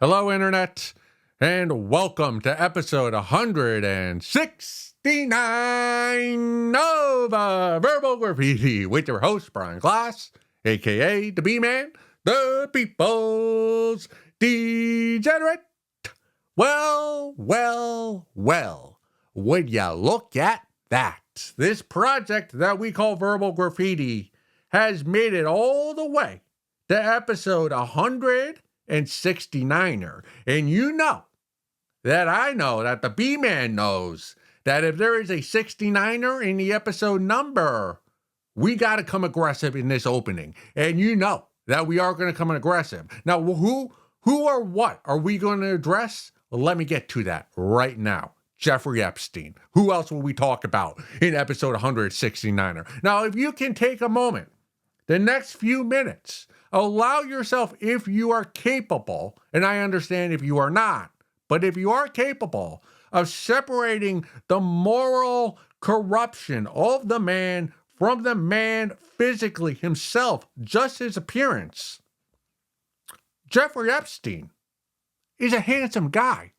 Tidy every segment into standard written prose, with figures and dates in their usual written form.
Hello, Internet, and welcome to episode 169 of Verbal Graffiti with your host, Brian Glass, a.k.a. the B-Man, the People's Degenerate. Well, would you look at that? This project that we call Verbal Graffiti has made it all the way to episode 169er. And you know that I know that the B-Man knows that if there is a 69er in the episode number, we got to come aggressive in this opening. And you know that we are going to come aggressive. Now, who or what are we going to address? Well, let me get to that right now. Jeffrey Epstein. Who else will we talk about in episode 169er? Now, if you can take a moment, the next few minutes, allow yourself, if you are capable, and I understand if you are not, but if you are capable of separating the moral corruption of the man from the man physically himself, just his appearance, Jeffrey Epstein is a handsome guy.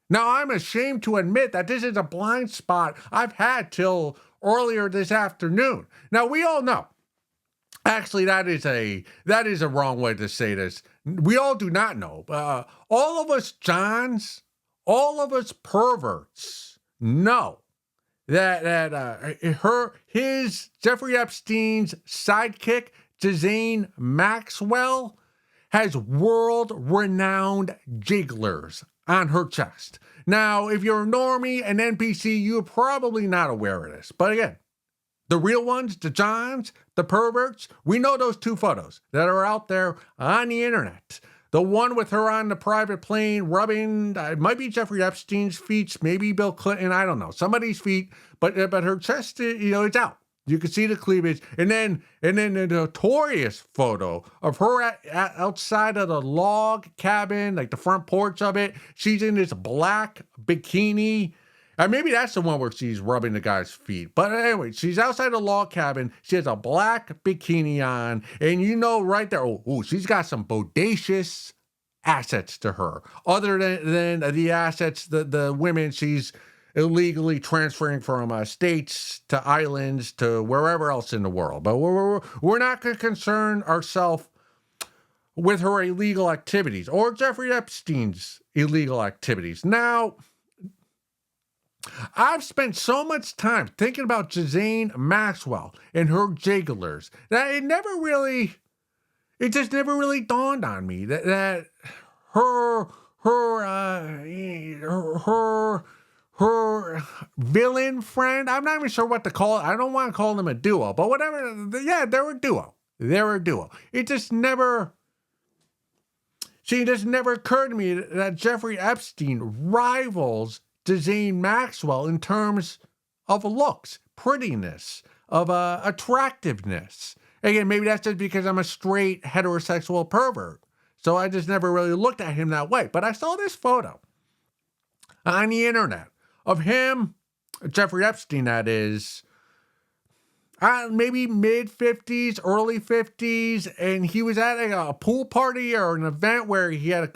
Now, I'm ashamed to admit that this is a blind spot I've had till earlier this afternoon. Now, we all know. Actually, that is a wrong way to say this. We all do not know. All of us Johns, all of us perverts know that his Jeffrey Epstein's sidekick, Ghislaine Maxwell, has world-renowned jigglers on her chest. Now, if you're a normie, an NPC, you're probably not aware of this. But again, the real ones, the Johns, the perverts, we know those two photos that are out there on the internet. The one with her on the private plane rubbing, it might be Jeffrey Epstein's feet, maybe Bill Clinton, I don't know, somebody's feet, but her chest, it's out. You can see the cleavage. And then the notorious photo of her outside of the log cabin, like the front porch of it. She's in this black bikini. Maybe that's the one where she's rubbing the guy's feet. But anyway, she's outside the log cabin. She has a black bikini on. And you know right there, she's got some bodacious assets to her. Other than the assets, the women she's illegally transferring from states to islands to wherever else in the world. But we're not going to concern ourselves with her illegal activities or Jeffrey Epstein's illegal activities. Now, I've spent so much time thinking about Ghislaine Maxwell and her jigglers that it just never really dawned on me that her villain friend, I'm not even sure what to call it. I don't want to call them a duo, but whatever. Yeah, they're a duo. It just never occurred to me that Jeffrey Epstein rivals Ghislaine Maxwell in terms of looks, prettiness, of attractiveness. Again, maybe that's just because I'm a straight heterosexual pervert. So I just never really looked at him that way. But I saw this photo on the internet of him, Jeffrey Epstein, that is, maybe mid-50s, early 50s, and he was at a pool party or an event where he had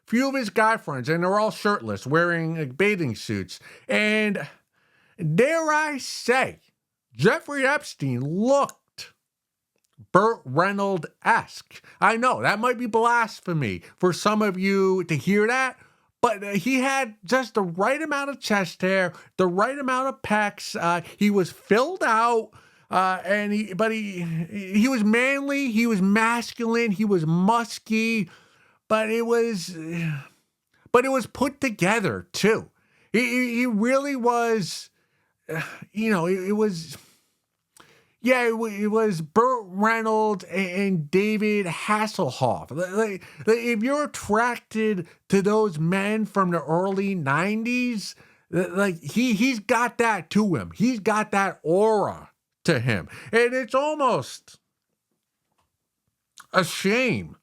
few of his guy friends, and they're all shirtless, wearing bathing suits. And dare I say, Jeffrey Epstein looked Burt Reynolds-esque. I know, that might be blasphemy for some of you to hear that, but he had just the right amount of chest hair, the right amount of pecs. He was filled out, and he was manly, he was masculine, he was musky, but it was put together too. He really was, it was Burt Reynolds and David Hasselhoff. Like, if you're attracted to those men from the early 90s, like he's got that to him. He's got that aura to him. And it's almost a shame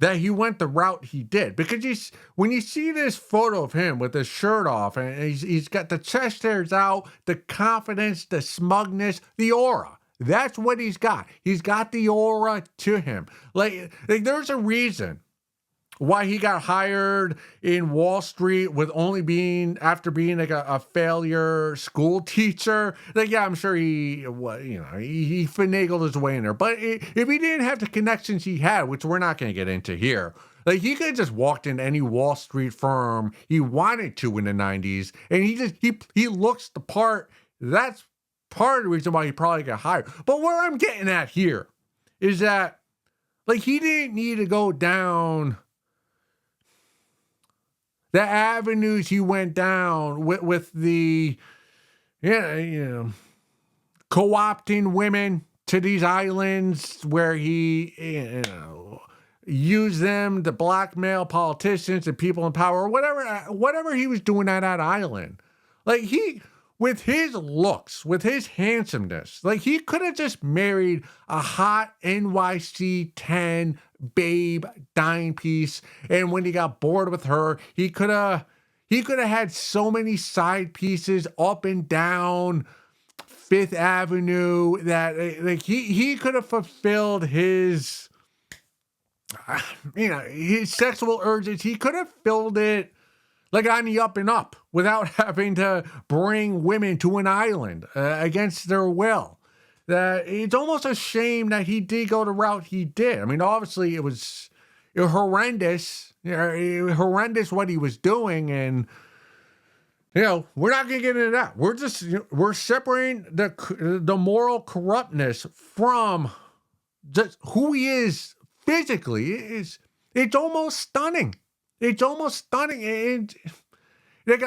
that he went the route he did. Because when you see this photo of him with his shirt off, and he's got the chest hairs out, the confidence, the smugness, the aura. That's what he's got. He's got the aura to him. Like there's a reason why he got hired in Wall Street with only being after being like a failure school teacher. Like, yeah, I'm sure he finagled his way in there. But if he didn't have the connections he had, which we're not going to get into here, like he could have just walked into any Wall Street firm he wanted to in the 90s, and he looks the part. That's part of the reason why he probably got hired. But where I'm getting at here is that, like, he didn't need to go down the avenues he went down with the, co-opting women to these islands where he, used them to blackmail politicians and people in power, or whatever he was doing at that island. Like, with his looks, with his handsomeness, like, he could have just married a hot NYC 10 babe dime piece, and when he got bored with her, he could have had so many side pieces up and down Fifth Avenue that, like, he could have fulfilled his his sexual urges. He could have filled it like on the up and up without having to bring women to an island against their will. That it's almost a shame that he did go the route he did. I mean, obviously it was horrendous, horrendous what he was doing, and we're not going to get into that. We're separating the moral corruptness from just who he is physically. It's almost stunning. It's almost stunning. And like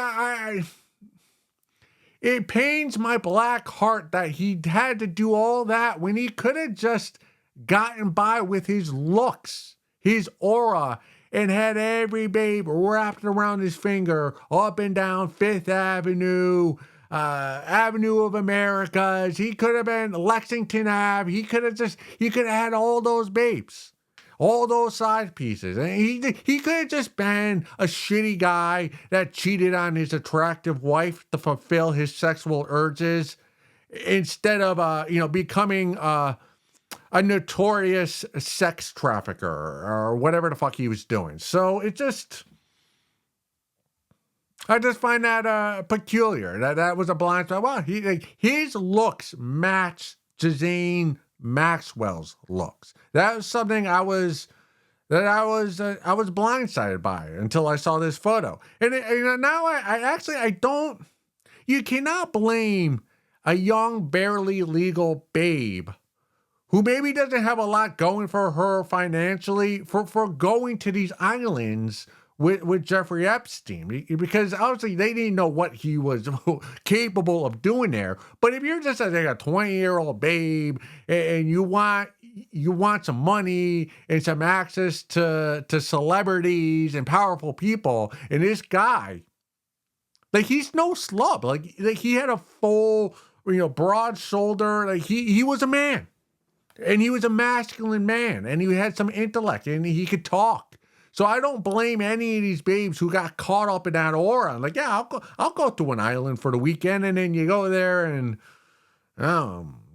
it pains my black heart that he had to do all that when he could have just gotten by with his looks, his aura, and had every babe wrapped around his finger up and down Fifth Avenue, Avenue of Americas. He could have been Lexington Ave. He could have had all those babes, all those side pieces. And he could have just been a shitty guy that cheated on his attractive wife to fulfill his sexual urges instead of, becoming a notorious sex trafficker or whatever the fuck he was doing. So I just find that peculiar. That was a blind spot. Wow, his looks match Ghislaine Maxwell's looks. That was something I was blindsided by until I saw this photo. And now I don't. You cannot blame a young, barely legal babe who maybe doesn't have a lot going for her financially for going to these islands with Jeffrey Epstein, because obviously they didn't know what he was capable of doing there. But if you're just like a 20-year-old babe and you want some money and some access to celebrities and powerful people, and this guy, like, he's no slub. Like he had a full, broad shoulder. Like he was a man. And he was a masculine man, and he had some intellect, and he could talk. So I don't blame any of these babes who got caught up in that aura. Like, yeah, I'll go to an island for the weekend, and then you go there, and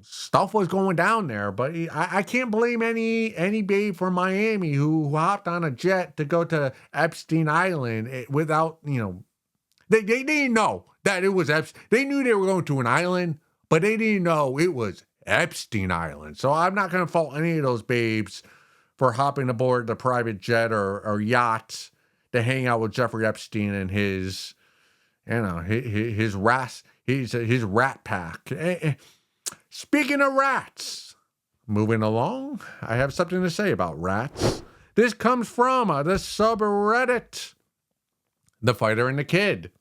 stuff was going down there. But I can't blame any babe from Miami who hopped on a jet to go to Epstein Island without, they didn't know that it was Epstein. They knew they were going to an island, but they didn't know it was Epstein Island. So I'm not going to fault any of those babes for hopping aboard the private jet or yacht to hang out with Jeffrey Epstein and his rat pack. Speaking of rats, moving along, I have something to say about rats. This comes from the subreddit, The Fighter and the Kid.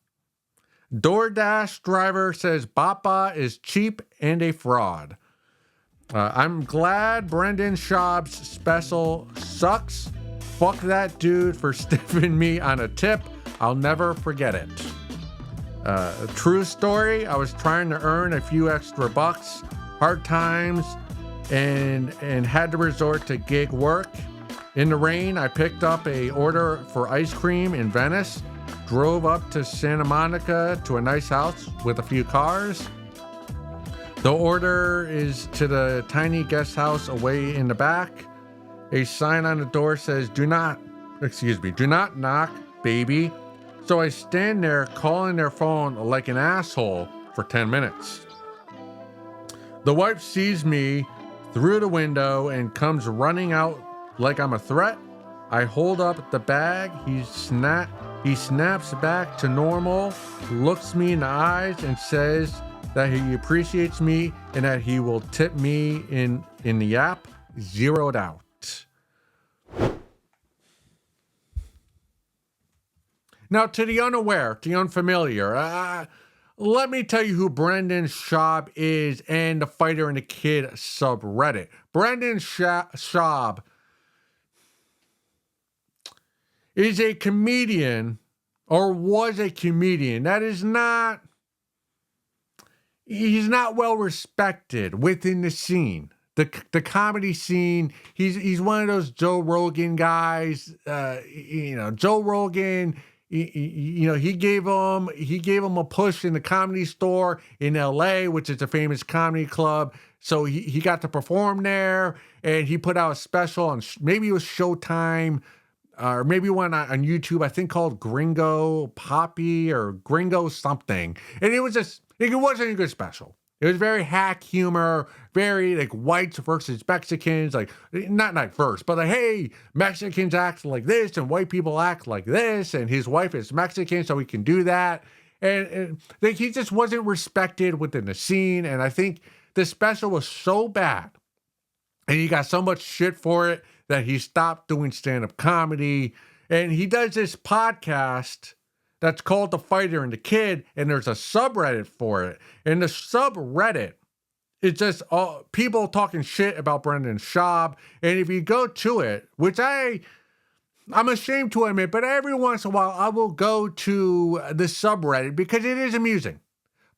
DoorDash driver says Bappa is cheap and a fraud. I'm glad Brendan Schaub's special sucks. Fuck that dude for stiffing me on a tip. I'll never forget it. True story. I was trying to earn a few extra bucks, hard times, and had to resort to gig work. In the rain, I picked up a order for ice cream in Venice, drove up to Santa Monica to a nice house with a few cars. The order is to the tiny guest house away in the back. A sign on the door says, "Do not excuse me, do not knock, baby. So I stand there calling their phone like an asshole for 10 minutes. The wife sees me through the window and comes running out like I'm a threat. I hold up the bag. He snaps back to normal, looks me in the eyes, and says that he appreciates me and that he will tip me in the app. Zeroed out. Now, to the unaware, to the unfamiliar, let me tell you who Brendan Schaub is and the Fighter and the Kid subreddit. Brendan Schaub is a comedian, or was a comedian, that is not, he's not well respected within the scene. The comedy scene, he's one of those Joe Rogan guys. Joe Rogan, he gave him a push in the Comedy Store in LA, which is a famous comedy club. So he got to perform there, and he put out a special on maybe it was Showtime, or maybe one on YouTube, I think called Gringo Poppy or Gringo something. And it wasn't a good special. It was very hack humor, very like whites versus Mexicans, like not first, but like, hey, Mexicans act like this and white people act like this, and his wife is Mexican, so he can do that. And like, he just wasn't respected within the scene. And I think the special was so bad, and he got so much shit for it, that he stopped doing stand-up comedy. And he does this podcast that's called The Fighter and the Kid, and there's a subreddit for it. And the subreddit is just people talking shit about Brendan Schaub. And if you go to it, which I'm ashamed to admit, but every once in a while I will go to the subreddit because it is amusing.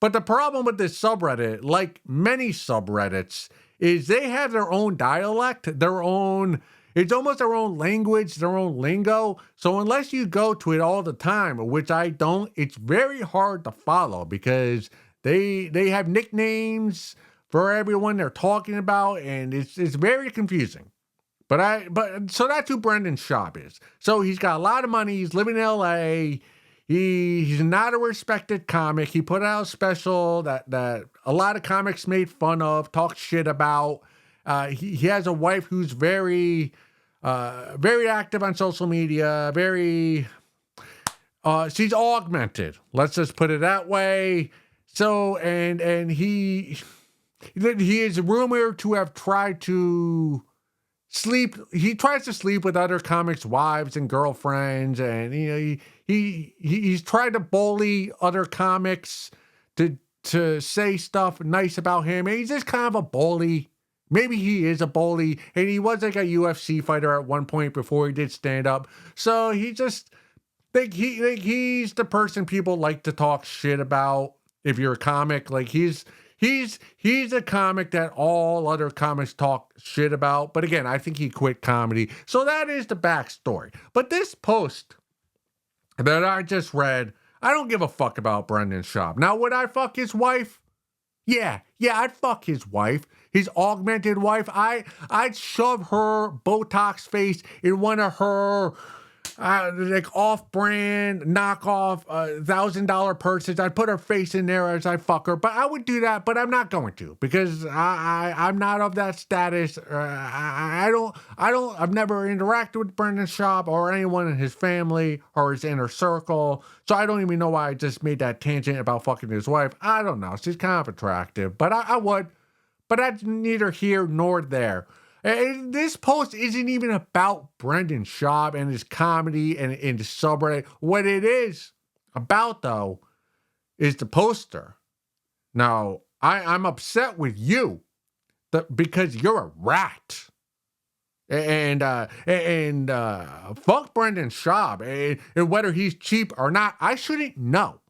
But the problem with this subreddit, like many subreddits, is they have their own dialect, it's almost their own language, their own lingo. So unless you go to it all the time, which I don't, it's very hard to follow because they have nicknames for everyone they're talking about, and it's very confusing. But so that's who Brendan Schaub is. So he's got a lot of money. He's living in LA. He's not a respected comic. He put out a special that a lot of comics made fun of, talked shit about. He has a wife who's very active on social media. She's augmented. Let's just put it that way. So and he is rumored to have tried to sleep. He tries to sleep with other comics' wives and girlfriends, and he's tried to bully other comics to say stuff nice about him. And he's just kind of a bully. Maybe he is a bully, and he was like a UFC fighter at one point before he did stand up. So he just he's the person people like to talk shit about. If you're a comic, like he's a comic that all other comics talk shit about. But again, I think he quit comedy. So that is the backstory. But this post that I just read, I don't give a fuck about Brendan Schaub. Now, would I fuck his wife? Yeah, I'd fuck his wife. His augmented wife. I'd shove her Botox face in one of her like off-brand, knockoff, $1,000 purses. I'd put her face in there as I fuck her. But I would do that, but I'm not going to because I'm not of that status. I've never interacted with Brendan Schaub or anyone in his family or his inner circle. So I don't even know why I just made that tangent about fucking his wife. I don't know. She's kind of attractive, but I would. But that's neither here nor there. And this post isn't even about Brendan Schaub and his comedy and his subreddit. What it is about, though, is the poster. Now, I'm upset with you because you're a rat. And fuck Brendan Schaub. And whether he's cheap or not, I shouldn't know.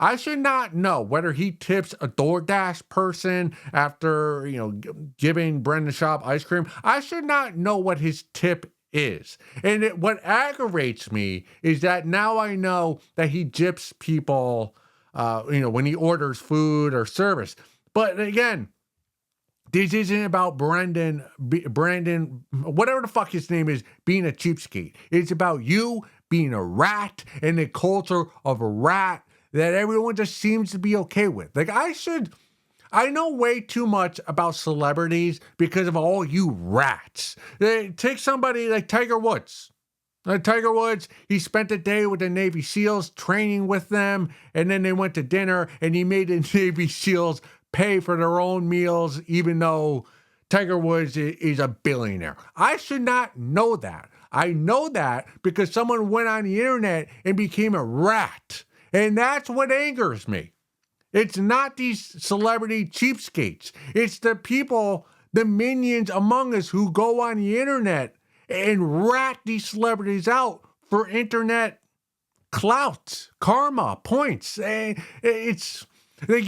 I should not know whether he tips a DoorDash person after, giving Brendan Schaub ice cream. I should not know what his tip is. And what aggravates me is that now I know that he gyps people, when he orders food or service. But again, This isn't about Brandon, whatever the fuck his name is, being a cheapskate. It's about you being a rat and the culture of a rat that everyone just seems to be okay with. Like, I know way too much about celebrities because of all you rats. Take somebody like Tiger Woods. Tiger Woods, he spent a day with the Navy SEALs training with them, and then they went to dinner, and he made the Navy SEALs pay for their own meals, even though Tiger Woods is a billionaire. I should not know that. I know that because someone went on the internet and became a rat. And that's what angers me. It's not these celebrity cheapskates. It's the people, the minions among us who go on the internet and rat these celebrities out for internet clout, karma, points. And it's like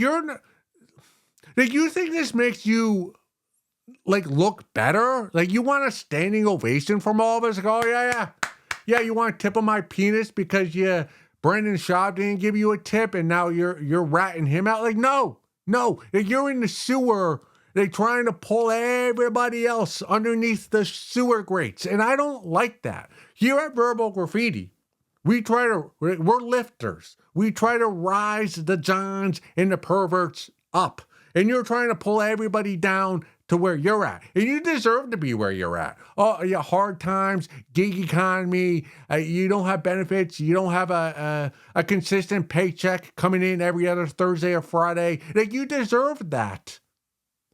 like, you think this makes you, like, look better? Like, you want a standing ovation from all of us? Like, oh, yeah, you want a tip of my penis because Brendan Schaub didn't give you a tip and now you're ratting him out? Like, no. Like, you're in the sewer, like, trying to pull everybody else underneath the sewer grates. And I don't like that. Here at Verbal Graffiti, we're lifters. We try to rise the Johns and the perverts up. And you're trying to pull everybody down to where you're at. And you deserve to be where you're at. Oh, yeah, hard times, gig economy, you don't have benefits, you don't have a consistent paycheck coming in every other Thursday or Friday. Like, you deserve that.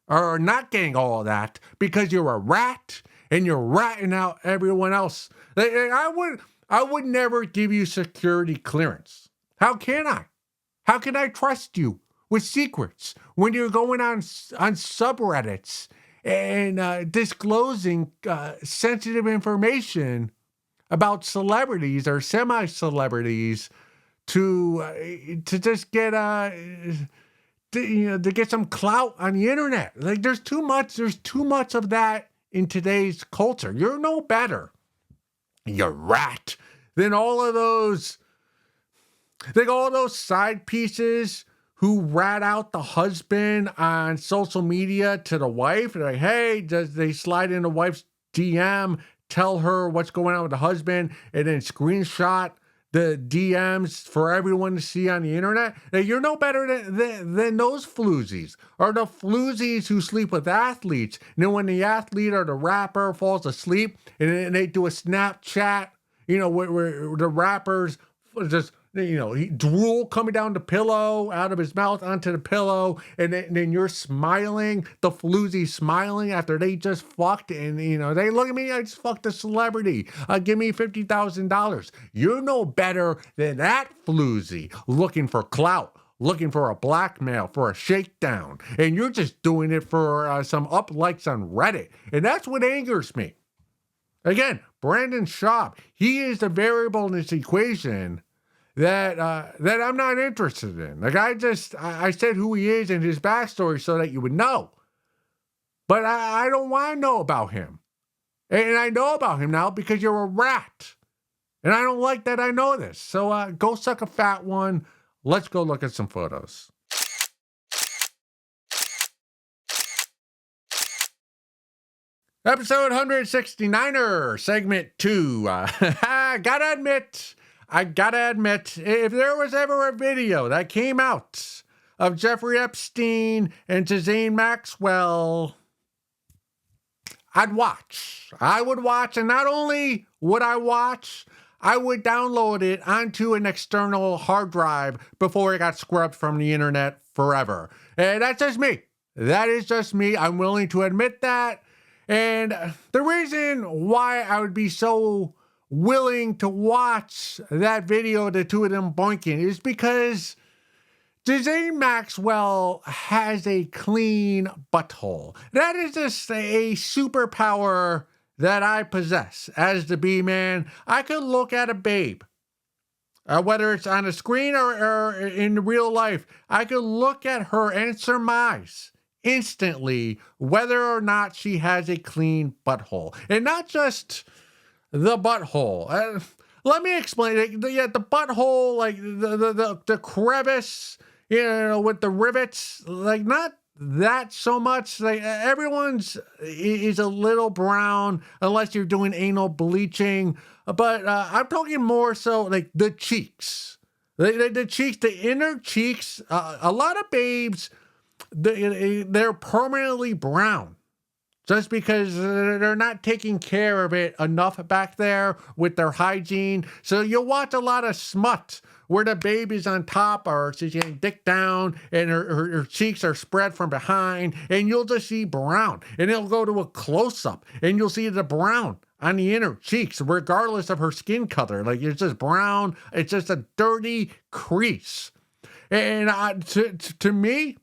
Or not getting all of that because you're a rat and you're ratting out everyone else. Like, I would never give you security clearance. How can I? How can I trust you with secrets when you're going on subreddits and disclosing sensitive information about celebrities or semi-celebrities to just get to get some clout on the internet? Like, there's too much of that in today's culture. You're no better, you rat, than all those side pieces who rat out the husband on social media to the wife. They're like, hey, they slide in the wife's DM, tell her what's going on with the husband, and then screenshot the DMs for everyone to see on the internet. Now, you're no better than those floozies, or the floozies who sleep with athletes. And then when the athlete or the rapper falls asleep, and then they do a Snapchat, where the rappers just, drool coming down the pillow, out of his mouth onto the pillow, and then you're smiling, the floozy smiling after they just fucked, and, they look at me, I just fucked a celebrity, give me $50,000. You're no better than that floozy, looking for clout, looking for a blackmail, for a shakedown, and you're just doing it for some up likes on Reddit, and that's what angers me. Again, Brandon Schaub, he is the variable in this equation that I'm not interested in. Like, I said who he is and his backstory so that you would know. But I don't want to know about him. And I know about him now because you're a rat. And I don't like that I know this. So go suck a fat one. Let's go look at some photos. Episode 169er, segment 2. I gotta admit, if there was ever a video that came out of Jeffrey Epstein and Ghislaine Maxwell, I would watch, and not only would I watch, I would download it onto an external hard drive before it got scrubbed from the internet forever. And that's just me. That is just me. I'm willing to admit that. And the reason why I would be so willing to watch that video, the two of them boinking, is because Ghislaine Maxwell has a clean butthole. That is just a superpower that I possess as the B-man. I could look at a babe, whether it's on a screen or in real life. I could look at her and surmise instantly whether or not she has a clean butthole. And not just the butthole. Let me explain. The butthole, like the crevice, with the rivets, like not that so much. Like everyone's is a little brown unless you're doing anal bleaching. But I'm talking more so like the cheeks, the cheeks, the inner cheeks. A lot of babes, they're permanently brown. Just because they're not taking care of it enough back there with their hygiene. So you'll watch a lot of smut where the baby's on top or she's getting dick down and her cheeks are spread from behind, and you'll just see brown. And it'll go to a close-up and you'll see the brown on the inner cheeks, regardless of her skin color. Like it's just brown. It's just a dirty crease. And to me,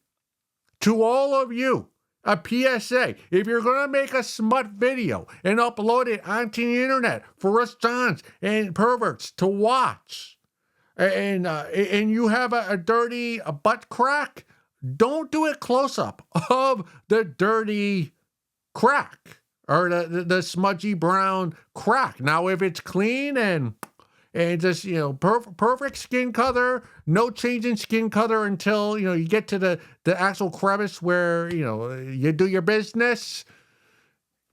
to all of you, a PSA, if you're going to make a smut video and upload it onto the internet for us Johns and perverts to watch, and you have a dirty butt crack, don't do it close up of the dirty crack or the smudgy brown crack. Now, if it's clean and just, perfect skin color, no change in skin color until, you get to the actual crevice where, you do your business,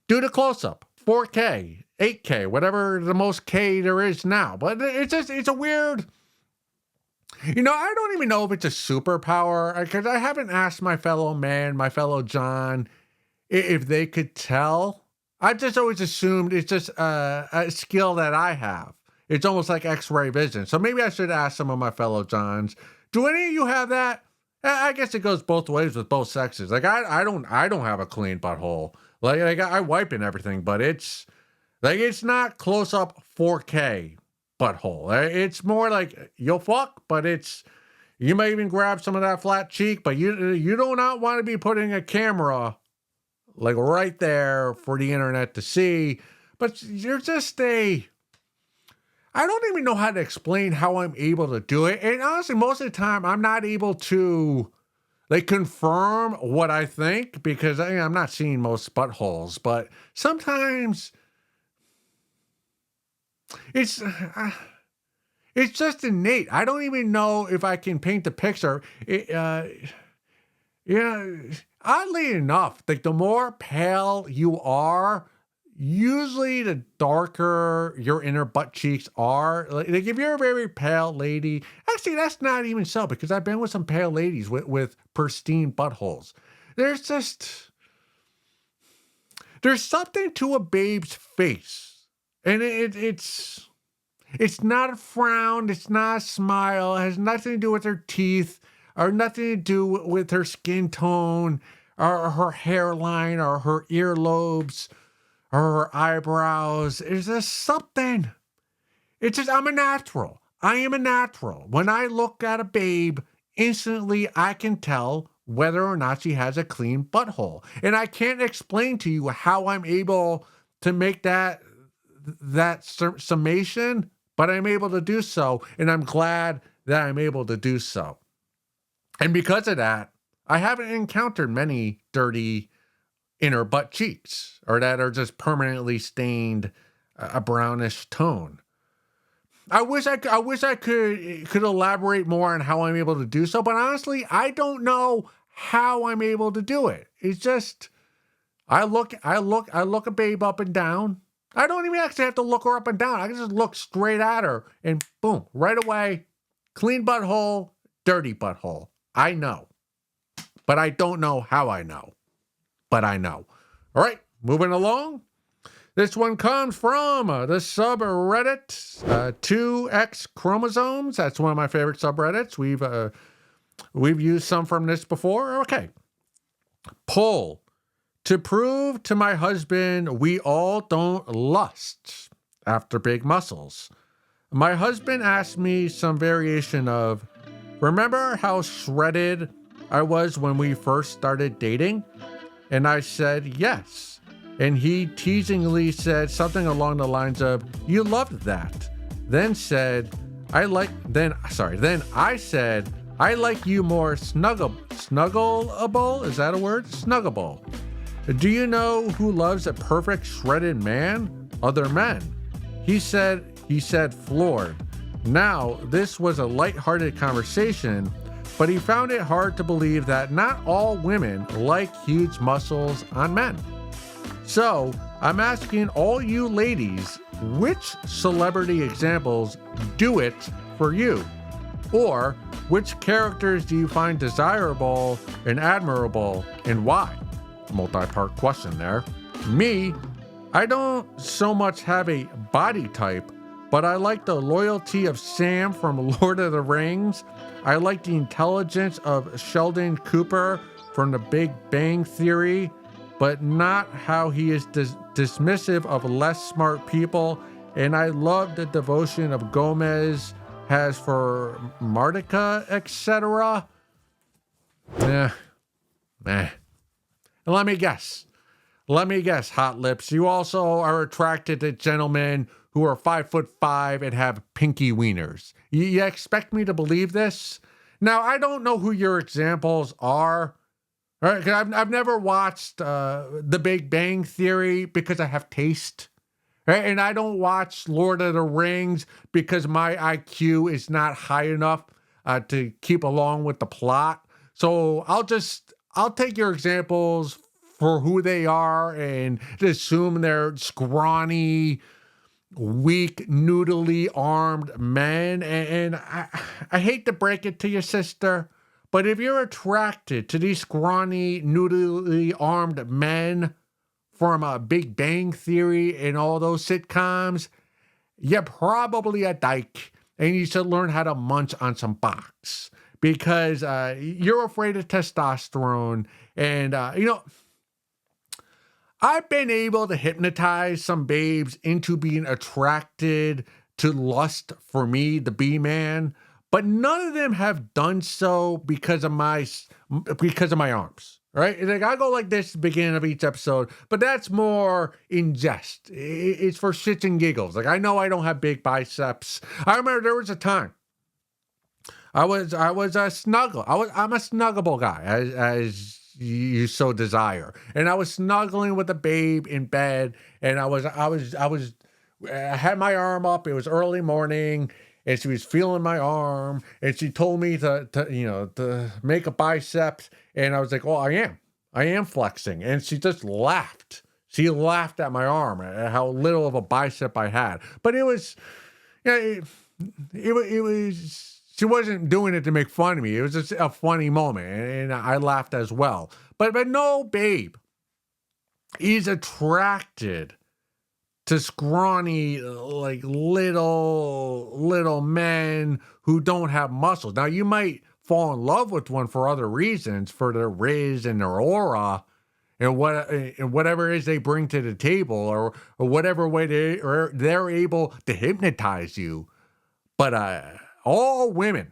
do the close-up, 4K, 8K, whatever the most K there is now. But it's a weird, I don't even know if it's a superpower, because I haven't asked my fellow man, my fellow John, if they could tell. I've just always assumed it's just a skill that I have. It's almost like X-ray vision. So maybe I should ask some of my fellow Johns. Do any of you have that? I guess it goes both ways with both sexes. Like I don't have a clean butthole. Like I wipe and everything, but it's not close up 4K butthole. It's more like you'll fuck, but you may even grab some of that flat cheek, but you do not want to be putting a camera like right there for the internet to see. But you're just I don't even know how to explain how I'm able to do it. And honestly, most of the time, I'm not able to confirm what I think because I'm not seeing most buttholes. But sometimes it's just innate. I don't even know if I can paint the picture. Oddly enough, the more pale you are, usually the darker your inner butt cheeks are. Like if you're a very pale lady, actually that's not even so, because I've been with some pale ladies with pristine buttholes. There's something to a babe's face, and it's not a frown, it's not a smile, it has nothing to do with her teeth or nothing to do with her skin tone or her hairline or her earlobes or her eyebrows. There's just something. It's just, I'm a natural. I am a natural. When I look at a babe, instantly I can tell whether or not she has a clean butthole. And I can't explain to you how I'm able to make that summation, but I'm able to do so. And I'm glad that I'm able to do so. And because of that, I haven't encountered many dirty inner butt cheeks or that are just permanently stained a brownish tone. I wish I could elaborate more on how I'm able to do so, but honestly, I don't know how I'm able to do it. It's just I look a babe up and down. I don't even actually have to look her up and down. I can just look straight at her and boom, right away, clean butthole, dirty butthole. I know, but I don't know how I know. But I know. All right, moving along. This one comes from the subreddit 2X chromosomes. That's one of my favorite subreddits. We've used some from this before. Okay. Poll. To prove to my husband we all don't lust after big muscles. My husband asked me some variation of, remember how shredded I was when we first started dating? And I said, yes. And he teasingly said something along the lines of, you loved that. Then I said, I like you more snuggleable. Is that a word? Snuggable. Do you know who loves a perfect shredded man? Other men. He said floored. Now, this was a lighthearted conversation, but he found it hard to believe that not all women like huge muscles on men. So, I'm asking all you ladies, which celebrity examples do it for you? Or which characters do you find desirable and admirable, and why? Multi-part question there. Me, I don't so much have a body type, but I like the loyalty of Sam from Lord of the Rings. I like the intelligence of Sheldon Cooper from The Big Bang Theory, but not how he is dismissive of less smart people. And I love the devotion of Gomez has for Martica, etc. And let me guess, Hot Lips, you also are attracted to gentlemen who are 5'5" and have pinky wieners. You expect me to believe this? Now, I don't know who your examples are. All right, 'cause I've never watched The Big Bang Theory because I have taste. Right? And I don't watch Lord of the Rings because my IQ is not high enough to keep along with the plot. So I'll take your examples for who they are and assume they're scrawny, weak, noodly armed men. And I hate to break it to you, sister, but if you're attracted to these scrawny, noodly armed men from a Big Bang Theory and all those sitcoms, you're probably a dyke and you should learn how to munch on some box because you're afraid of testosterone. And, I've been able to hypnotize some babes into being attracted to lust for me, the B-man, but none of them have done so because of my arms. Right? Like I go like this at the beginning of each episode, but that's more in jest. It's for shits and giggles. Like I know I don't have big biceps. I remember there was a time I was a snuggle. I'm a snuggable guy, as you so desire. And I was snuggling with a babe in bed, and I had my arm up. It was early morning, and she was feeling my arm, and she told me to make a biceps, and I was like, "Oh, I am flexing," and she just laughed. She laughed at my arm, at how little of a bicep I had. But it was, it was. She wasn't doing it to make fun of me. It was just a funny moment, and I laughed as well. But no babe is attracted to scrawny, like little men who don't have muscles. Now, you might fall in love with one for other reasons, for their riz and their aura, and whatever it is they bring to the table, or whatever way they're able to hypnotize you. But all women,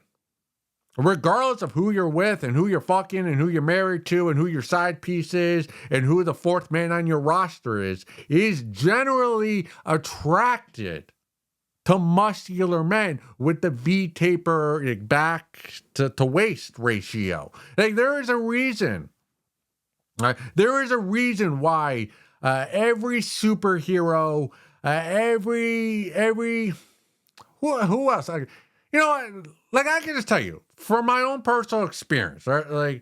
regardless of who you're with and who you're fucking and who you're married to and who your side piece is and who the fourth man on your roster is generally attracted to muscular men with the V-taper, like, back to waist ratio. Like there is a reason. There is a reason why every superhero, who else? Like I can just tell you from my own personal experience, right?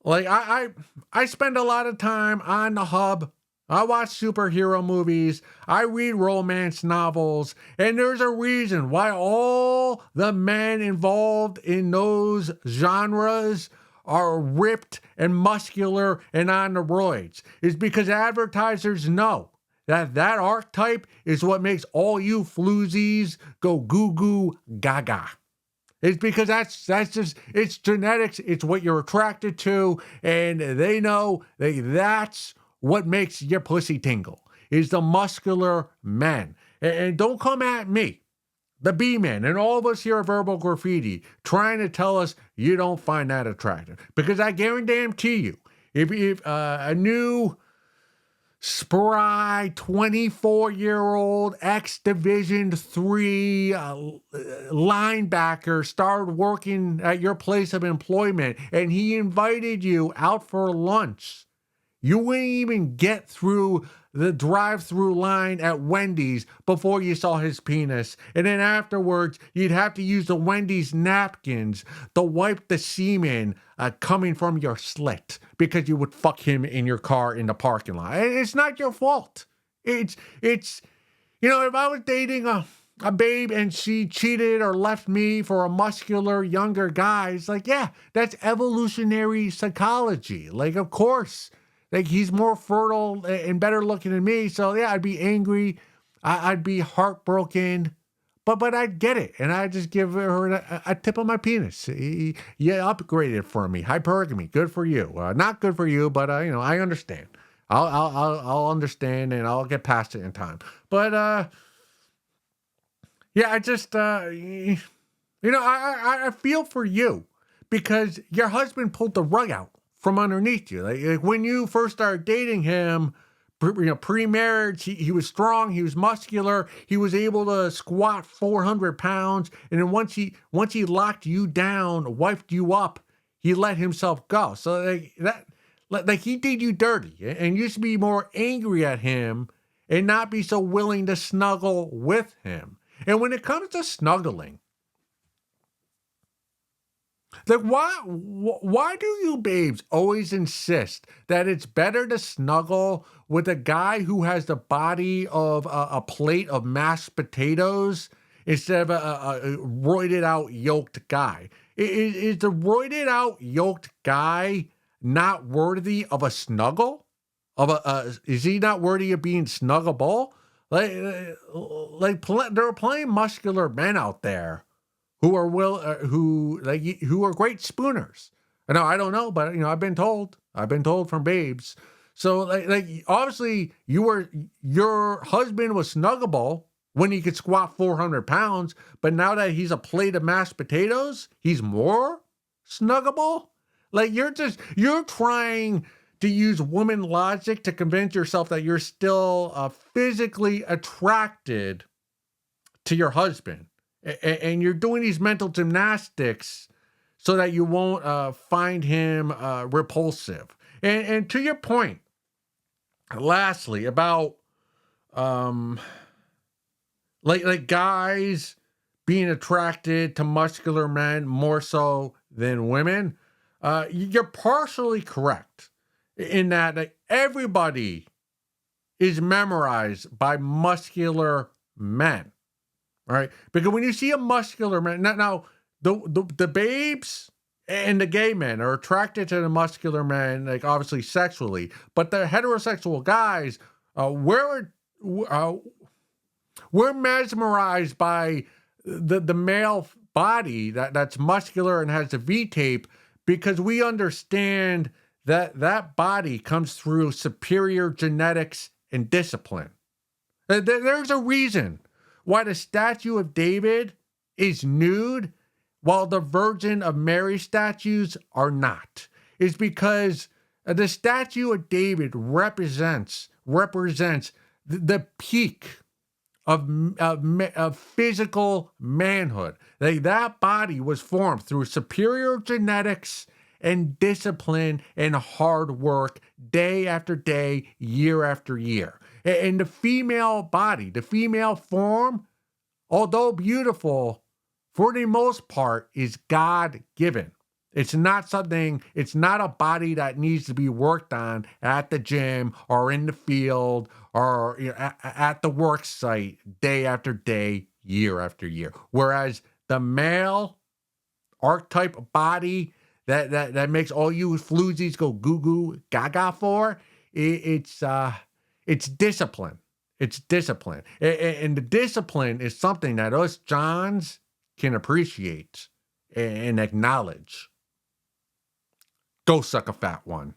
Like I spend a lot of time on the hub. I watch superhero movies. I read romance novels, and there's a reason why all the men involved in those genres are ripped and muscular and on the roids. It's because advertisers know that archetype is what makes all you floozies go goo goo gaga. It's because that's just, it's genetics. It's what you're attracted to. And they know that's what makes your pussy tingle, is the muscular men. And don't come at me, the B-man, and all of us here at Verbal Graffiti, trying to tell us you don't find that attractive. Because I guarantee you, if a new spry 24-year-old ex-Division III linebacker started working at your place of employment and he invited you out for lunch, you wouldn't even get through the drive-through line at Wendy's before you saw his penis. And then afterwards, you'd have to use the Wendy's napkins to wipe the semen coming from your slit because you would fuck him in your car in the parking lot. And it's not your fault. It's if I was dating a babe and she cheated or left me for a muscular younger guy, it's like, yeah, that's evolutionary psychology. Like, of course, like he's more fertile and better looking than me. So yeah, I'd be angry. I'd be heartbroken, but I'd get it. And I'd just give her a tip of my penis. You upgraded for me. Hypergamy. Good for you. Not good for you, but I understand. I'll understand and I'll get past it in time. But, yeah, I just, I feel for you because your husband pulled the rug out from underneath you. Like when you first started dating him, pre-marriage, he was strong, he was muscular, he was able to squat 400 pounds. And then once he locked you down, wiped you up, he let himself go. So like he did you dirty and you should be more angry at him and not be so willing to snuggle with him. And when it comes to snuggling, like why do you babes always insist that it's better to snuggle with a guy who has the body of a plate of mashed potatoes instead of a roided out yoked guy? Is the roided out yoked guy not worthy of a snuggle? Is he not worthy of being snuggable? There are plenty of muscular men out there who are who are great spooners. No, I don't know, but I've been told from babes. So like obviously your husband was snuggable when he could squat 400 pounds, but now that he's a plate of mashed potatoes, he's more snuggable. Like you're trying to use woman logic to convince yourself that you're still physically attracted to your husband. And you're doing these mental gymnastics so that you won't find him repulsive. And to your point, lastly, about like guys being attracted to muscular men more so than women, you're partially correct in that everybody is memorized by muscular men. All right, because when you see a muscular man, now the babes and the gay men are attracted to the muscular men, like obviously sexually, but the heterosexual guys, we're mesmerized by the male body that's muscular and has the V tape because we understand that body comes through superior genetics and discipline. There's a reason why the statue of David is nude while the Virgin of Mary statues are not. It's because the statue of David represents the peak of physical manhood. That body was formed through superior genetics and discipline and hard work day after day, year after year. And the female body, the female form, although beautiful, for the most part, is God-given. It's not a body that needs to be worked on at the gym or in the field or at the work site day after day, year after year. Whereas the male archetype body that makes all you floozies go goo goo gaga for, it's discipline. It's discipline. And the discipline is something that us Johns can appreciate and acknowledge. Go suck a fat one.